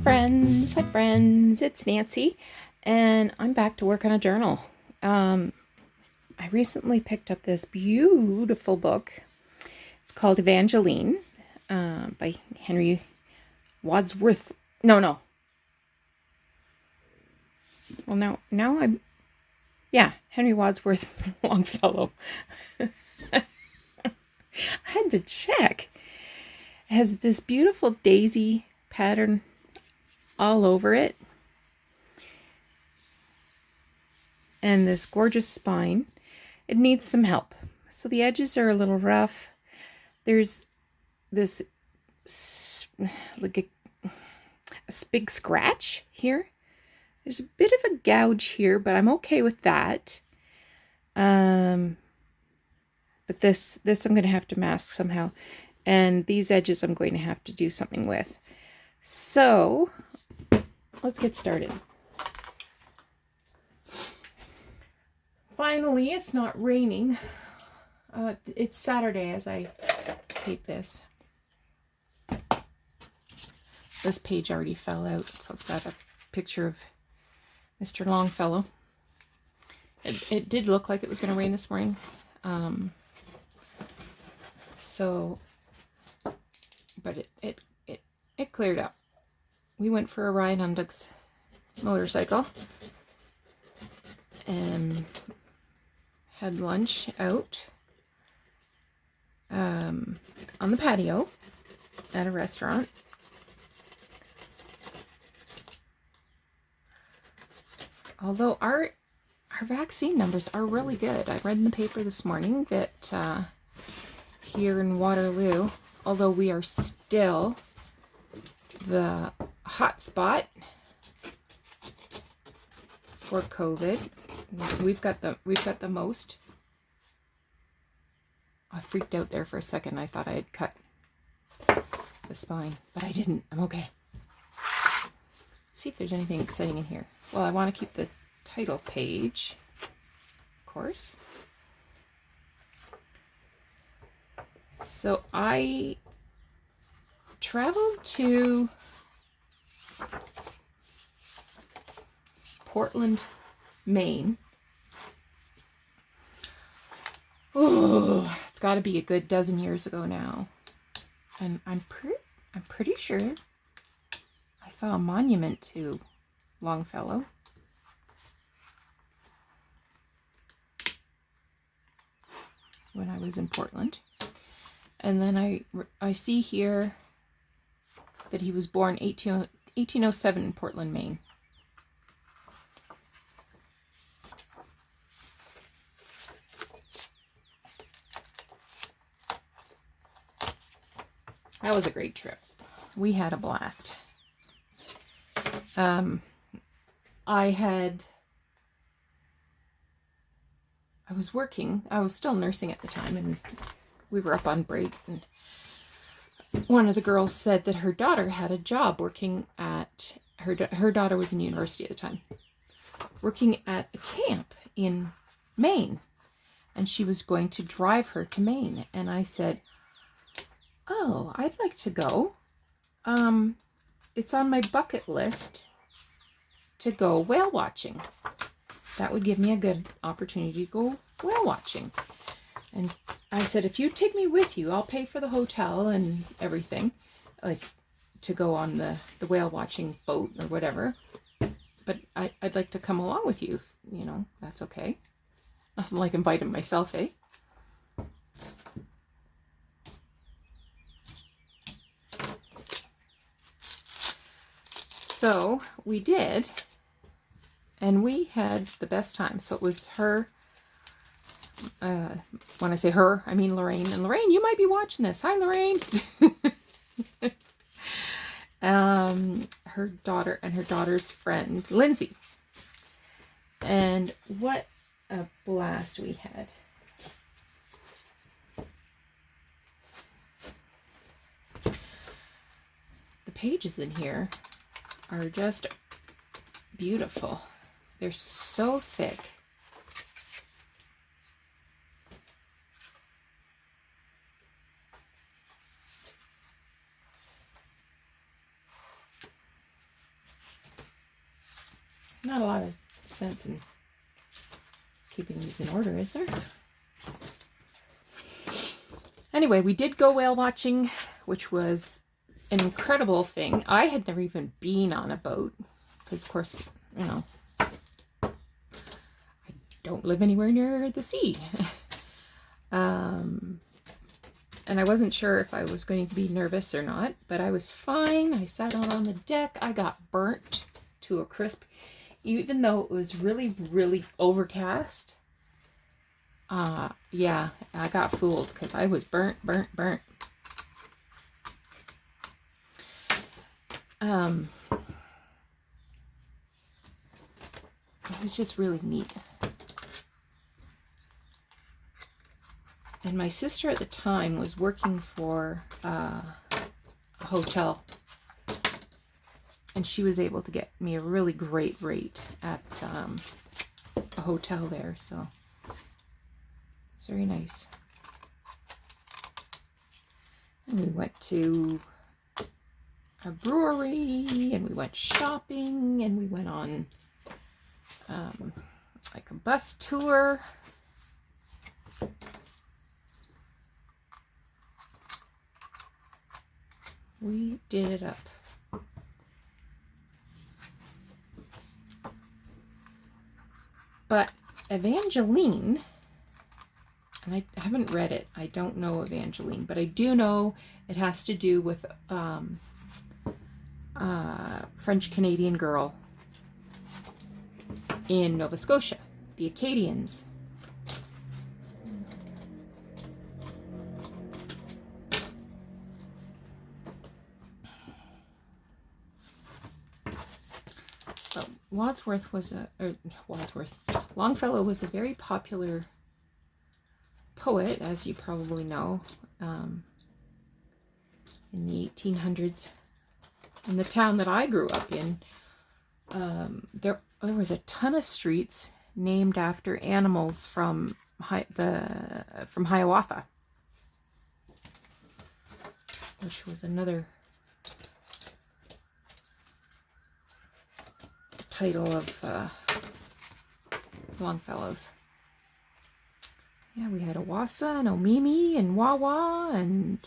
Hi friends, it's Nancy, and I'm back to work on a journal. I recently picked up this beautiful book. It's called Evangeline by Henry Wadsworth. No. Well, now I'm, yeah, Henry Wadsworth Longfellow. I had to check. It has this beautiful daisy pattern all over it, and this gorgeous spine. It needs some help. So the edges are a little rough. There's this like a big scratch here. There's a bit of a gouge here, but I'm okay with that. But this I'm going to have to mask somehow. And these edges I'm going to have to do something with. So let's get started. Finally, it's not raining. It's Saturday as I tape this. This page already fell out, so it's got a picture of Mr. Longfellow. It did look like it was going to rain this morning. But it cleared up. We went for a ride on Doug's motorcycle and had lunch out on the patio at a restaurant. Although our vaccine numbers are really good. I read in the paper this morning that here in Waterloo, although we are still the hot spot for COVID, we've got the most. I freaked out there for a second. I thought I had cut the spine, but I didn't. I'm okay. Let's see if there's anything exciting in here. Well, I want to keep the title page, of course. So I traveled to Portland, Maine. Oh, it's got to be a good dozen years ago now, and I'm pretty sure I saw a monument to Longfellow. When I was in Portland. And then I see here that he was born 1807 in Portland, Maine. That was a great trip. We had a blast. I was working. I was still nursing at the time, and we were up on break, and one of the girls said that her daughter had a job working at her daughter was in university at the time, working at a camp in Maine, and she was going to drive her to Maine. And I said, "Oh, I'd like to go. It's on my bucket list to go whale watching. That would give me a good opportunity to go whale watching." And I said, "If you take me with you, I'll pay for the hotel and everything, like to go on the whale watching boat or whatever. But I'd like to come along with you, that's okay." I'm like inviting myself, eh? So we did. And we had the best time. So it was her, when I say her, I mean Lorraine. And Lorraine, you might be watching this. Hi, Lorraine. Her daughter and her daughter's friend, Lindsay. And what a blast we had. The pages in here are just beautiful. They're so thick. Not a lot of sense in keeping these in order, is there? Anyway, we did go whale watching, which was an incredible thing. I had never even been on a boat because, of course, you know, I don't live anywhere near the sea. And I wasn't sure if I was going to be nervous or not, but I was fine. I sat out on the deck. I got burnt to a crisp, even though it was really, really overcast. Yeah, I got fooled because I was burnt. It was just really neat. And my sister at the time was working for a hotel, and she was able to get me a really great rate at a hotel there, so it's very nice. And we went to a brewery, and we went shopping, and we went on like a bus tour. We did it up. But Evangeline, and I haven't read it, I don't know Evangeline, but I do know it has to do with French-Canadian girl in Nova Scotia, the Acadians. Longfellow was a very popular poet, as you probably know, in the 1800s. In the town that I grew up in, there was a ton of streets named after animals from Hiawatha, which was another title of Longfellow's. Yeah, we had Owasso and Omimi and Wawa, and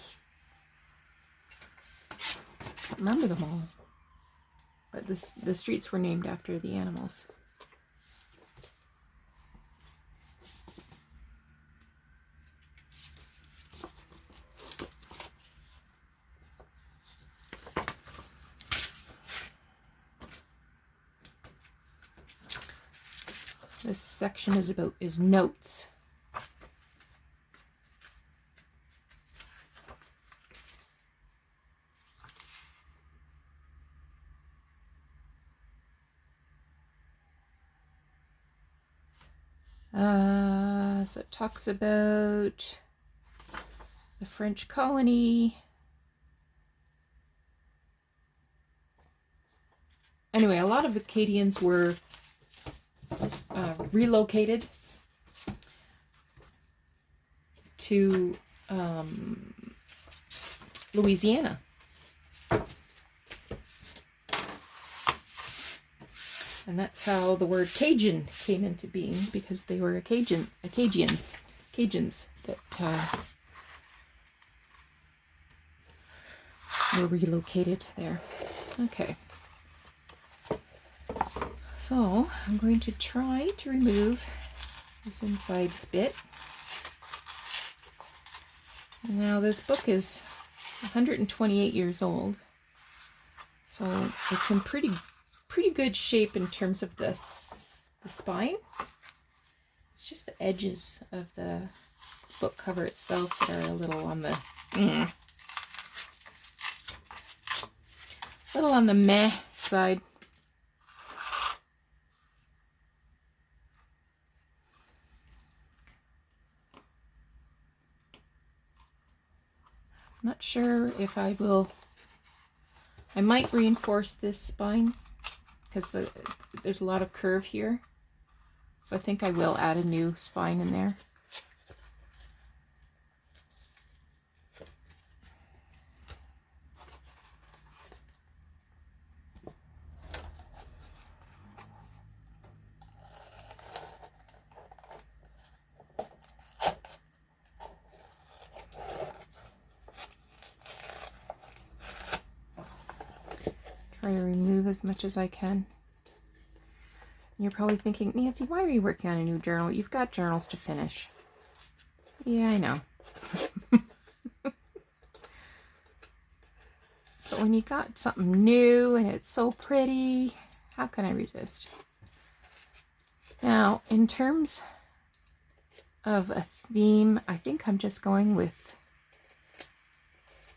I can't remember them all. But the streets were named after the animals. This section is notes. So it talks about the French colony. Anyway, a lot of Acadians were relocated to Louisiana. And that's how the word Cajun came into being, Cajuns that were relocated there. Okay. So I'm going to try to remove this inside bit. Now this book is 128 years old, so it's in pretty good shape in terms of the spine. It's just the edges of the book cover itself that are a little on the meh side. I'm not sure if I might reinforce this spine because there's a lot of curve here. So I think I will add a new spine in there. try to remove as much as I can. You're probably thinking, Nancy, why are you working on a new journal? You've got journals to finish. Yeah, I know. But when you got something new and it's so pretty, how can I resist? Now, in terms of a theme, I think I'm just going with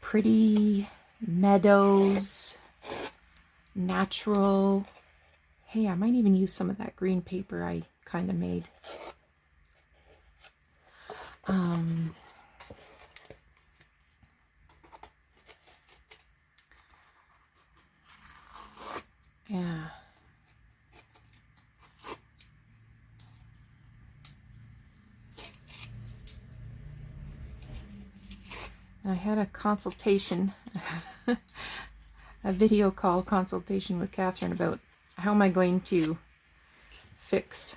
pretty meadows, natural. Hey, I might even use some of that green paper I kind of made. Yeah. I had a consultation, a video call consultation with Catherine about how am I going to fix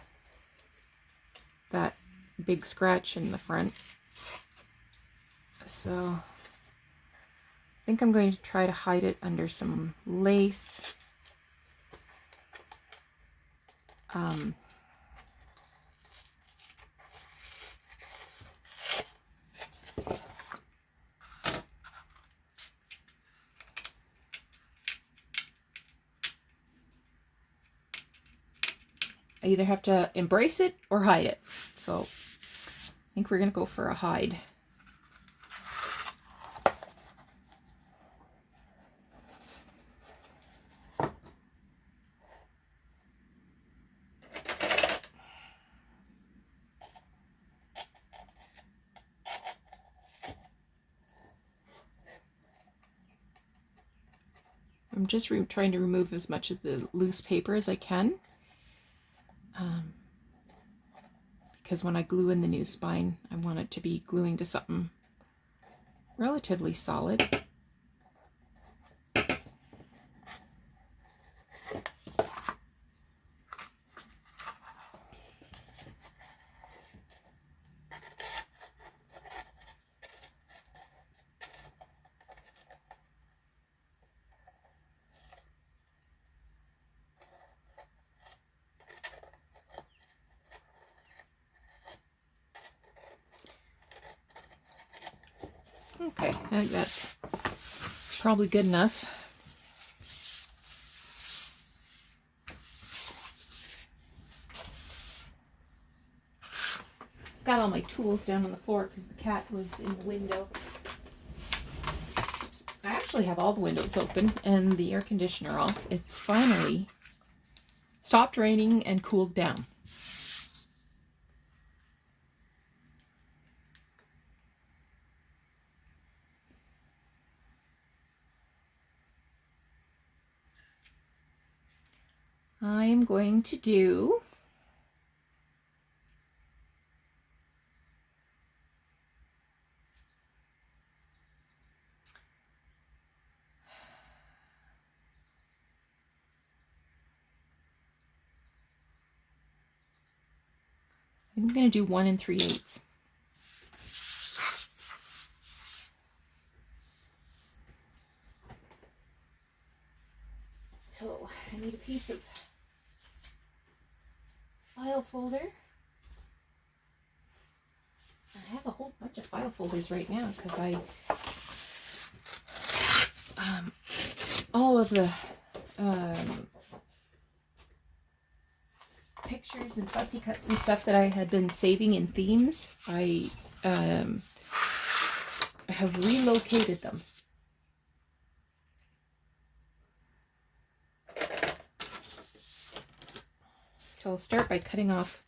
that big scratch in the front. So I think I'm going to try to hide it under some lace. I either have to embrace it or hide it. So I think we're going to go for a hide. I'm just trying to remove as much of the loose paper as I can. Because when I glue in the new spine, I want it to be gluing to something relatively solid. Okay, I think that's probably good enough. Got all my tools down on the floor because the cat was in the window. I actually have all the windows open and the air conditioner off. It's finally stopped raining and cooled down. I'm going to do I'm going to do 1 3/8. So I need a piece of file folder. I have a whole bunch of file folders right now because all of the pictures and fussy cuts and stuff that I had been saving in themes, I have relocated them. So I'll start by cutting off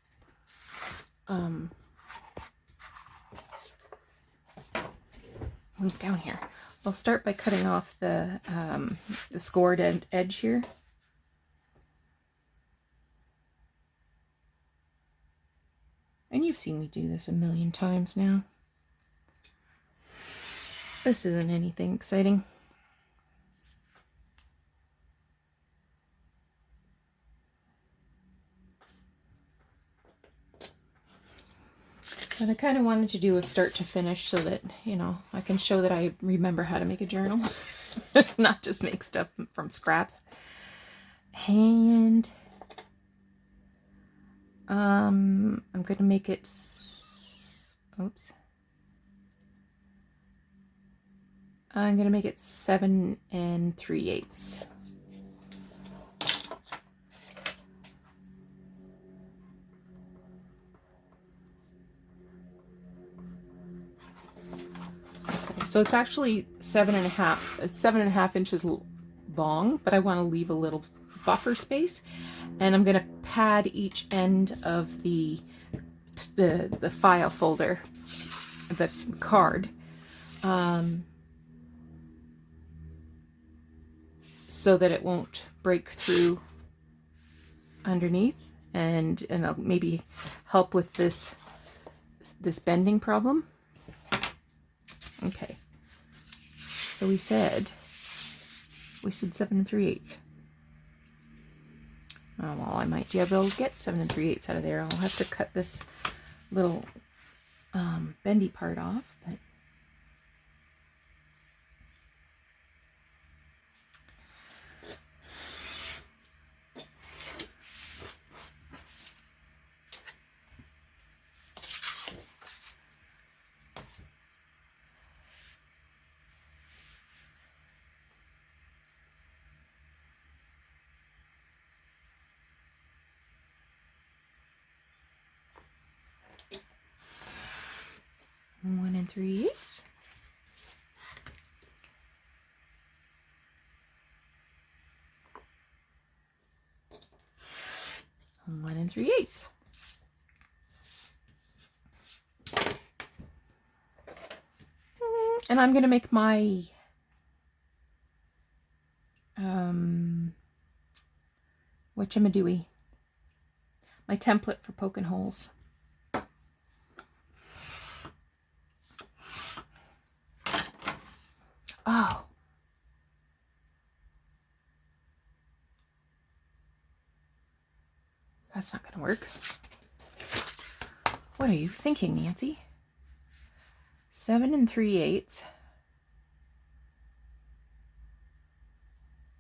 move down here. I'll start by cutting off the scored edge here. And you've seen me do this a million times now. This isn't anything exciting. But I kind of wanted to do a start to finish so that, you know, I can show that I remember how to make a journal. not just make stuff from scraps. And I'm gonna make it, oops. I'm gonna make it 7 3/8. So it's actually 7.5. It's 7.5 inches long, but I want to leave a little buffer space, and I'm gonna pad each end of the file folder, the card, so that it won't break through underneath, and I'll maybe help with this bending problem. Okay, so we said 7 3/8. Oh, well, I might be able to get 7 3/8 out of there. I'll have to cut this little bendy part off, but 1 3/8. And 1 3/8. And I'm going to make my whatchamadooey, my template for poking holes. Oh, that's not going to work. What are you thinking, Nancy? 7 3/8.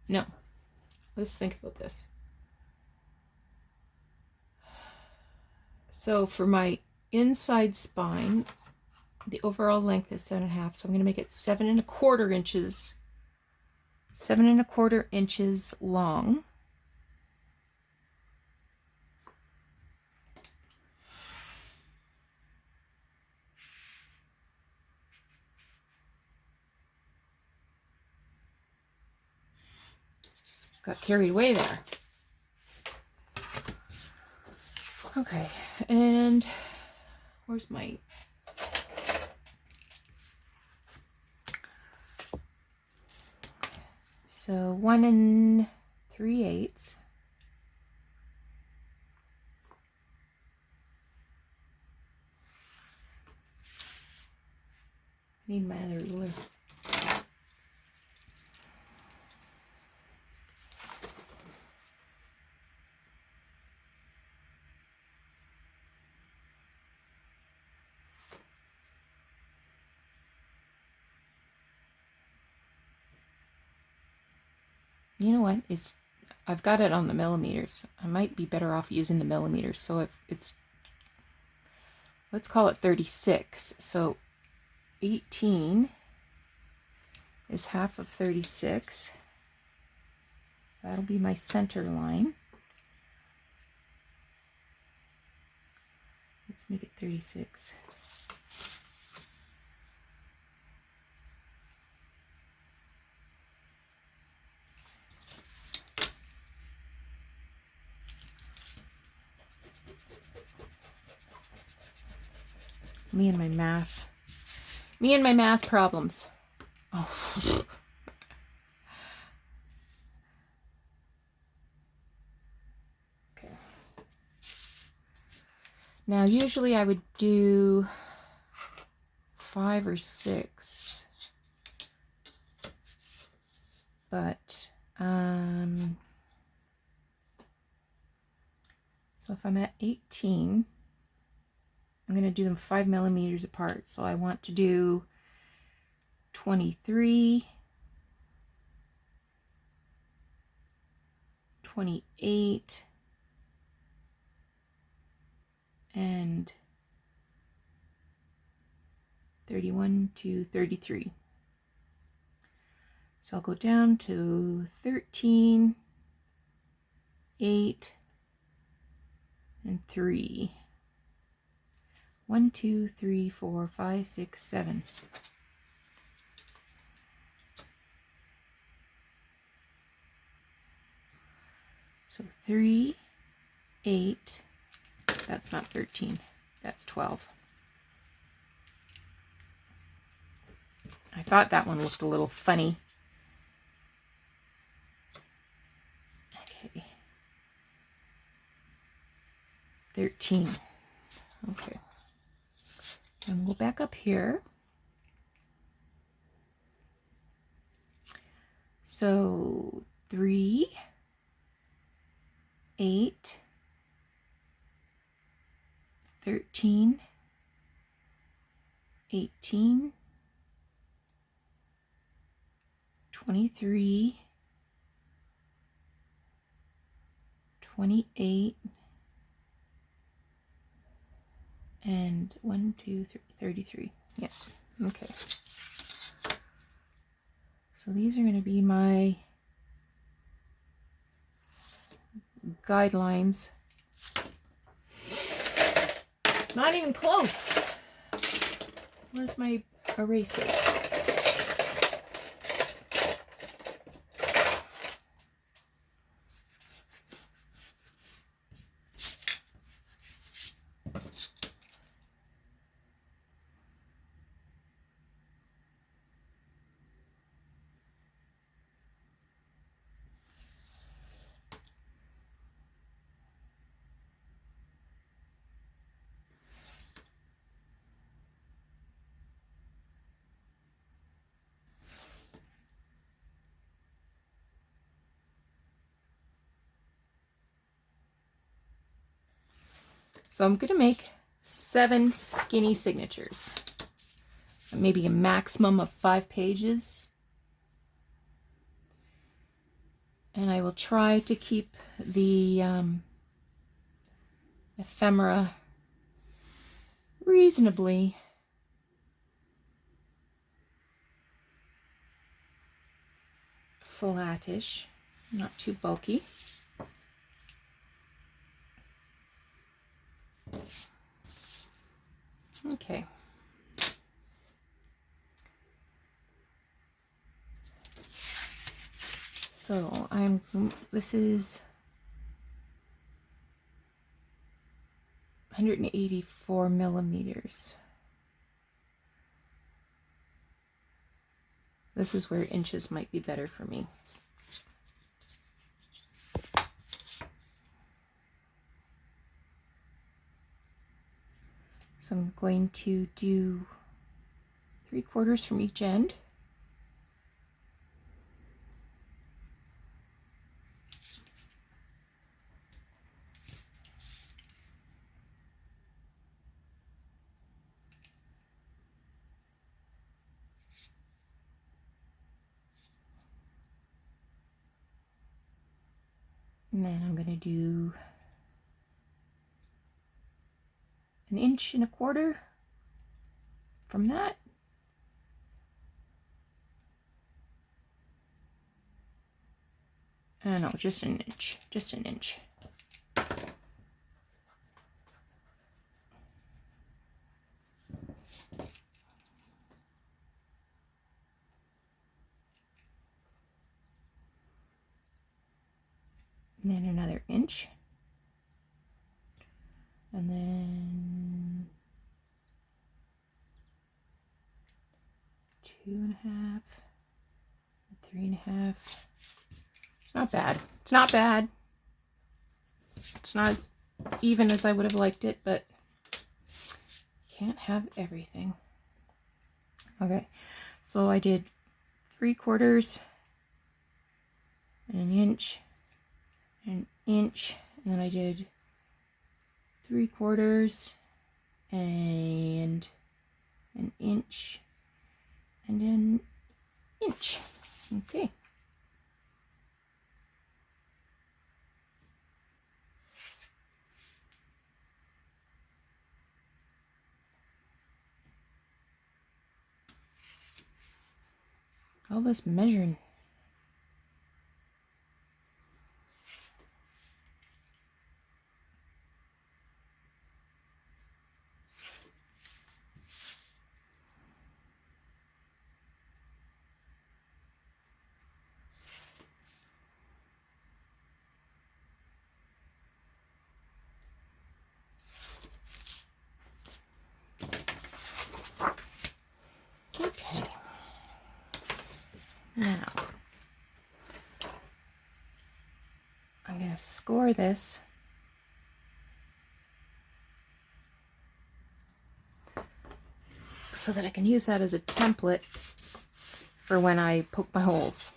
No, let's think about this. So for my inside spine, the overall length is 7.5, so I'm going to make it 7 1/4 inches. 7 1/4 inches long. Got carried away there. Okay, and where's my... So 1 3/8. I need my other ruler. You know what? I've got it on the millimeters. I might be better off using the millimeters. So if it's, let's call it 36. So 18 is half of 36. That'll be my center line. Let's make it 36. Me and my math. Me and my math problems. Oh. Okay. Now, usually I would do 5 or 6. But, so if I'm at 18, I'm going to do them 5 millimeters apart. So I want to do 23, 28, and 31 to 33. So I'll go down to 13, 8, and 3. 1, 2, 3, 4, 5, 6, 7. So 3, 8, that's not 13, that's 12. I thought that one looked a little funny. Okay. 13. Okay. And we'll back up here. So 3, 8, 13, 18, 23, 28, and 1, 2, 3, 33. Yeah, okay. So these are going to be my guidelines. Not even close. Where's my eraser? So I'm going to make 7 skinny signatures. Maybe a maximum of 5 pages. And I will try to keep the ephemera reasonably flattish, not too bulky. Okay. So this is 184 millimeters. This is where inches might be better for me. So I'm going to do 3/4 from each end. And then I'm going to do 1.25 inches from that. No, just an inch, just an inch. And then another inch. And then 2.5, 3.5. It's not bad. It's not bad. It's not as even as I would have liked it, but can't have everything. Okay, so I did 3/4 and an inch, and then I did 3/4 and an inch and an inch. Okay. All this measuring. Okay. Now, I'm going to score this. So that I can use that as a template for when I poke my holes.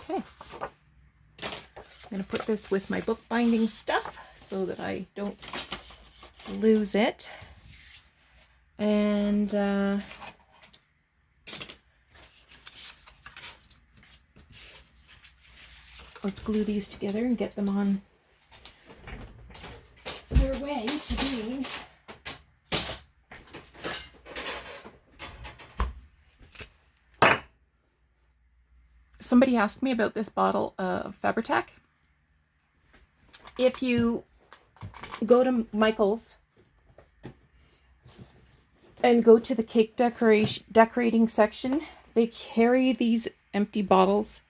Okay. I'm going to put this with my bookbinding stuff so that I don't lose it. And let's glue these together and get them on their way to being somebody asked me about this bottle of Fabri-Tac. If you go to Michael's and go to the cake decorating section, they carry these empty bottles.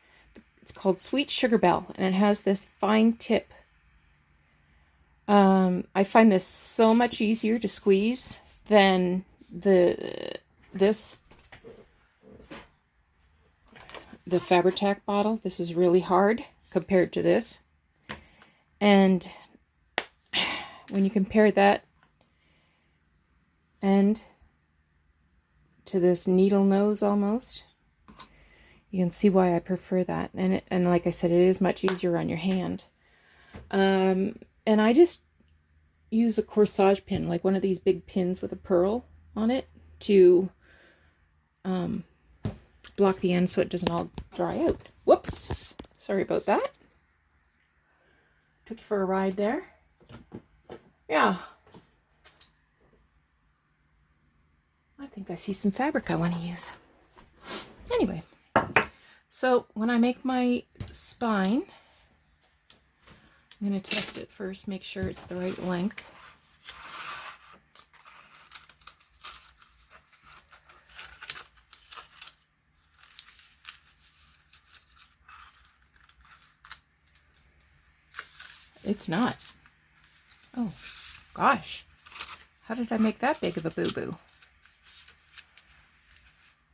It's called Sweet Sugar Bell, and it has this fine tip. I find this so much easier to squeeze than the Fabri-Tac bottle. This is really hard compared to this. And when you compare that end to this needle nose almost, you can see why I prefer that. And like I said, it is much easier on your hand. And I just use a corsage pin, like one of these big pins with a pearl on it, to block the end so it doesn't all dry out. Whoops! Sorry about that. Took you for a ride there. Yeah. I think I see some fabric I want to use. Anyway, so when I make my spine, I'm going to test it first, make sure it's the right length. It's not. Oh, gosh. How did I make that big of a boo-boo?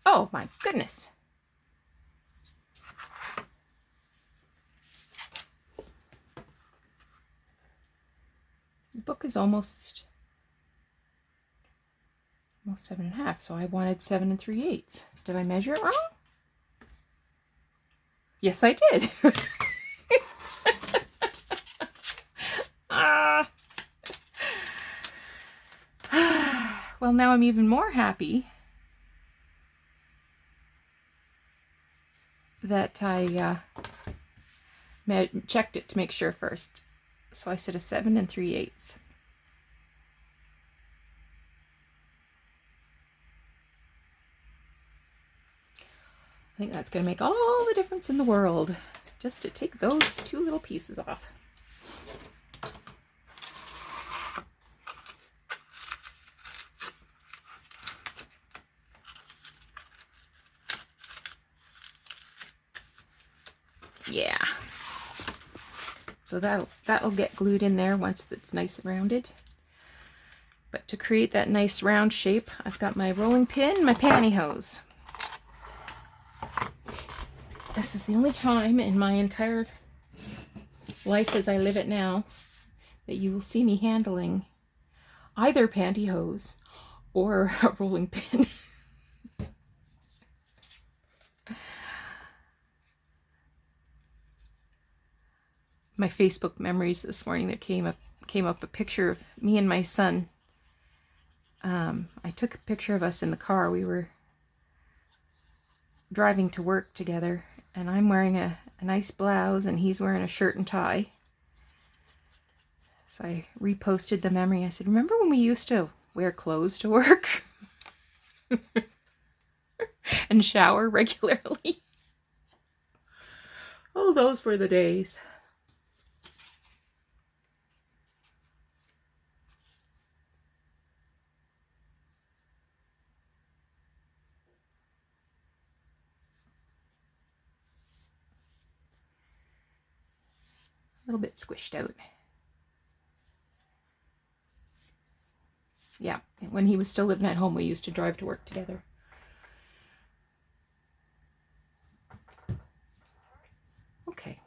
Oh, my goodness. The book is almost 7.5, so I wanted 7 3/8. Did I measure it wrong? Yes, I did. Well, now I'm even more happy that I checked it to make sure first. So I said a 7 3/8. I think that's going to make all the difference in the world, just to take those two little pieces off. Yeah. So that'll get glued in there once it's nice and rounded. But to create that nice round shape, I've got my rolling pin, my pantyhose. This is the only time in my entire life as I live it now that you will see me handling either pantyhose or a rolling pin. my Facebook memories this morning, there came up a picture of me and my son. I took a picture of us in the car. We were driving to work together, and I'm wearing a nice blouse and he's wearing a shirt and tie. So I reposted the memory. I said, remember when we used to wear clothes to work? And shower regularly? Oh, those were the days. A little bit squished out. Yeah, when he was still living at home, we used to drive to work together. Okay.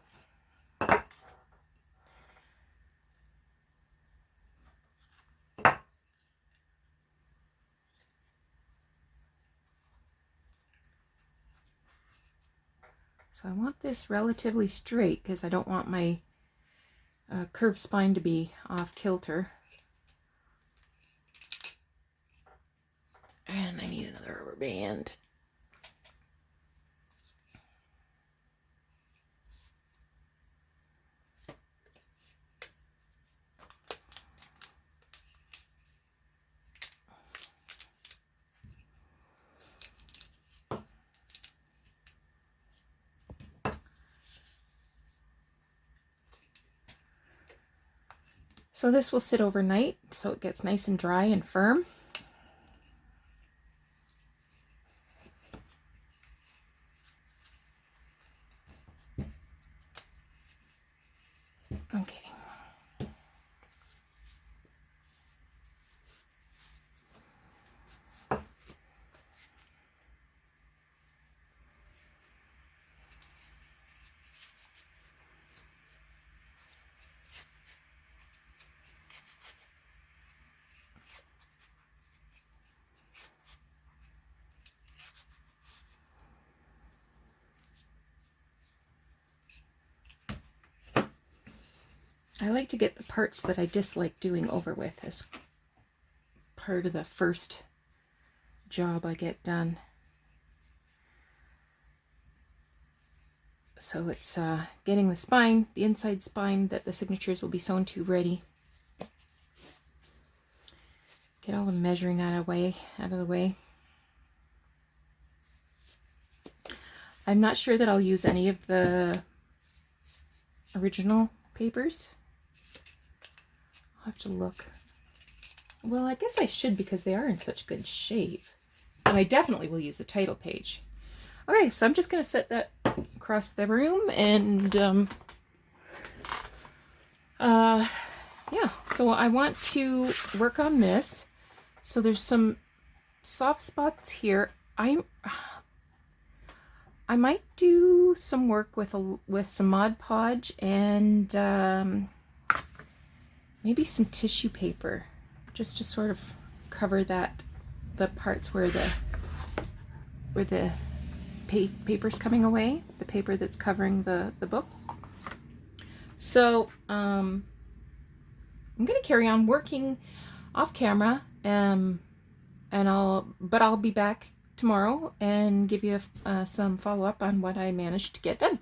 So I want this relatively straight because I don't want my curved spine to be off kilter. And I need another rubber band. So this will sit overnight so it gets nice and dry and firm. Okay. I like to get the parts that I dislike doing over with as part of the first job I get done. So it's getting the spine, the inside spine that the signatures will be sewn to ready. Get all the measuring out of the way. I'm not sure that I'll use any of the original papers. I'll have to look. Well, I guess I should because they are in such good shape. And I definitely will use the title page. Okay, so I'm just going to set that across the room and yeah, so I want to work on this. So there's some soft spots here. I might do some work with some Mod Podge and maybe some tissue paper, just to sort of cover the parts where the paper's coming away, the paper that's covering the book. So I'm going to carry on working off camera, and I'll be back tomorrow and give you some follow-up on what I managed to get done.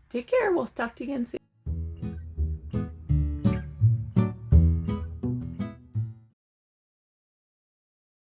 Take care. We'll talk to you again soon.